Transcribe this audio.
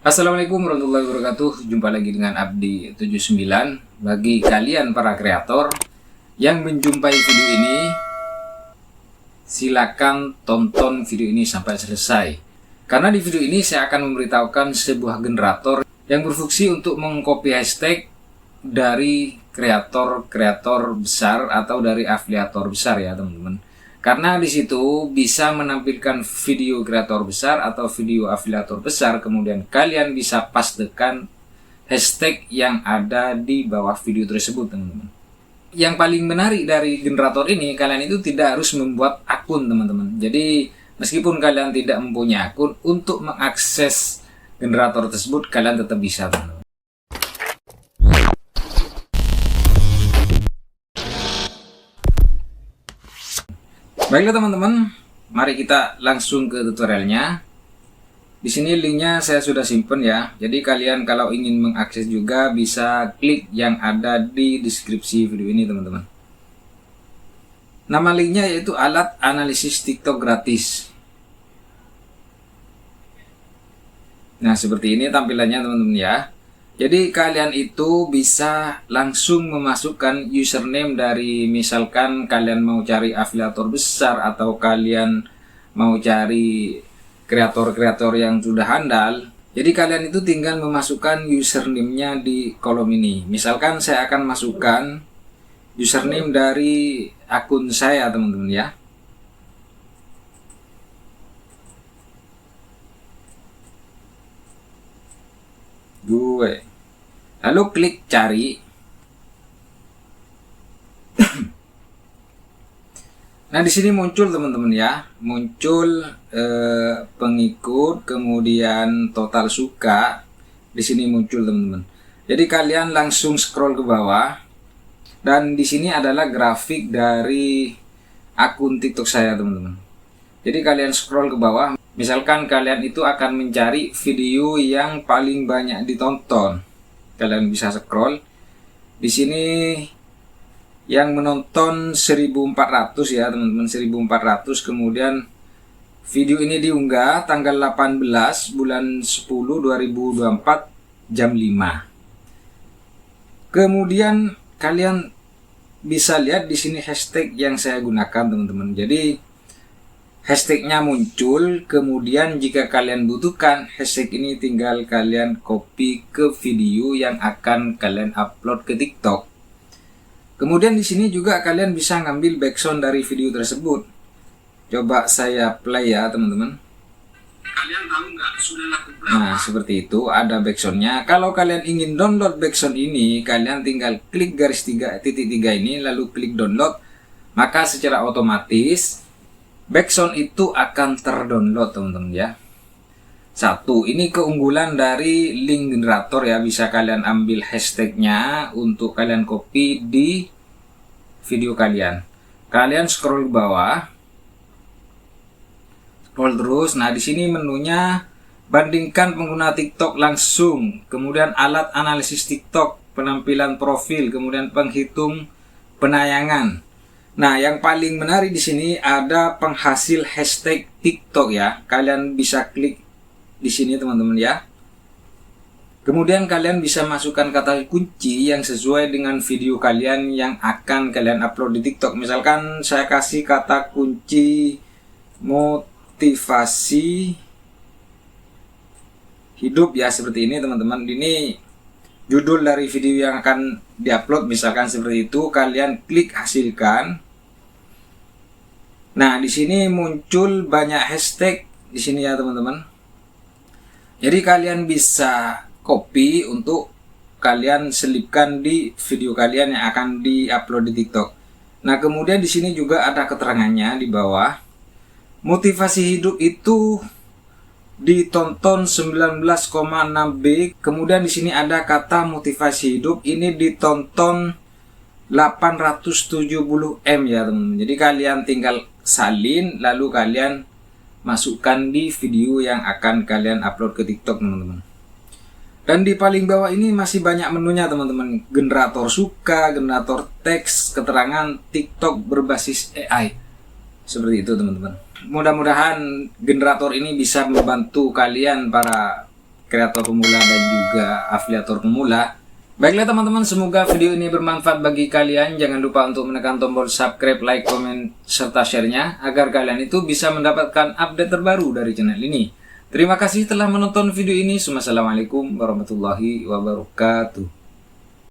Assalamualaikum warahmatullahi wabarakatuh. Jumpa lagi dengan Abdi 79. Bagi kalian para kreator yang menjumpai video ini, silakan tonton video ini sampai selesai. Karena di video ini saya akan memberitahukan sebuah generator yang berfungsi untuk mengcopy hashtag dari kreator-kreator besar atau dari afiliator besar ya teman-teman. Karena di situ bisa menampilkan video kreator besar atau video afiliator besar, kemudian kalian bisa pastekan hashtag yang ada di bawah video tersebut teman-teman. Yang paling menarik dari generator ini, kalian itu tidak harus membuat akun teman-teman. Jadi meskipun kalian tidak mempunyai akun, untuk mengakses generator tersebut kalian tetap bisa teman-teman. Baiklah teman-teman, mari kita langsung ke tutorialnya. Di sini linknya saya sudah simpen ya. Jadi kalian kalau ingin mengakses juga bisa klik yang ada di deskripsi video ini teman-teman. Nama linknya yaitu alat analisis TikTok gratis. Nah seperti ini tampilannya teman-teman ya. Jadi kalian itu bisa langsung memasukkan username dari, misalkan kalian mau cari afiliator besar atau kalian mau cari kreator-kreator yang sudah handal. Jadi kalian itu tinggal memasukkan username-nya di kolom ini. Misalkan saya akan masukkan username dari akun saya teman-teman ya. Lalu klik cari. Nah di sini muncul teman-teman ya, muncul pengikut, kemudian total suka. Di sini muncul teman-teman. Jadi kalian langsung scroll ke bawah, dan di sini adalah grafik dari akun TikTok saya teman-teman. Jadi kalian scroll ke bawah, misalkan kalian itu akan mencari video yang paling banyak ditonton. Kalian bisa scroll. Di sini yang menonton 1400 ya teman-teman, 1400. Kemudian video ini diunggah tanggal 18 bulan 10 2024 jam 5. Kemudian kalian bisa lihat di sini hashtag yang saya gunakan teman-teman. Jadi hashtagnya muncul, kemudian jika kalian butuhkan hashtag ini tinggal kalian copy ke video yang akan kalian upload ke TikTok. Kemudian di sini juga kalian bisa ngambil background dari video tersebut. Coba saya play ya teman-teman. Kalian tahu nggak sudah laku berapa? Nah seperti itu ada backsoundnya. Kalau kalian ingin download backsound ini, kalian tinggal klik garis 3 ini lalu klik download, maka secara otomatis backsound itu akan terdownload teman-teman ya. Satu, ini keunggulan dari link generator ya, bisa kalian ambil hashtagnya untuk kalian copy di video kalian. Kalian scroll ke bawah, scroll terus. Nah di sini menunya bandingkan pengguna TikTok langsung, kemudian alat analisis TikTok, penampilan profil, kemudian penghitung penayangan. Nah, yang paling menarik di sini ada penghasil hashtag TikTok ya. Kalian bisa klik di sini teman-teman ya. Kemudian kalian bisa masukkan kata kunci yang sesuai dengan video kalian yang akan kalian upload di TikTok. Misalkan saya kasih kata kunci motivasi hidup ya, seperti ini teman-teman. Ini judul dari video yang akan diupload, misalkan seperti itu. Kalian klik hasilkan. Nah, di sini muncul banyak hashtag di sini ya, teman-teman. Jadi kalian bisa copy untuk kalian selipkan di video kalian yang akan diupload di TikTok. Nah, kemudian di sini juga ada keterangannya di bawah. Motivasi hidup itu ditonton 19,6B. Kemudian di sini ada kata motivasi hidup ini ditonton 870M ya teman-teman. Jadi kalian tinggal salin lalu kalian masukkan di video yang akan kalian upload ke TikTok teman-teman. Dan di paling bawah ini masih banyak menunya teman-teman. Generator suka, generator teks, keterangan TikTok berbasis AI. Seperti itu teman-teman. Mudah-mudahan generator ini bisa membantu kalian para kreator pemula dan juga afiliator pemula. Baiklah teman-teman, semoga video ini bermanfaat bagi kalian. Jangan lupa untuk menekan tombol subscribe, like, komen, serta share-nya agar kalian itu bisa mendapatkan update terbaru dari channel ini. Terima kasih telah menonton video ini. Wassalamualaikum warahmatullahi wabarakatuh.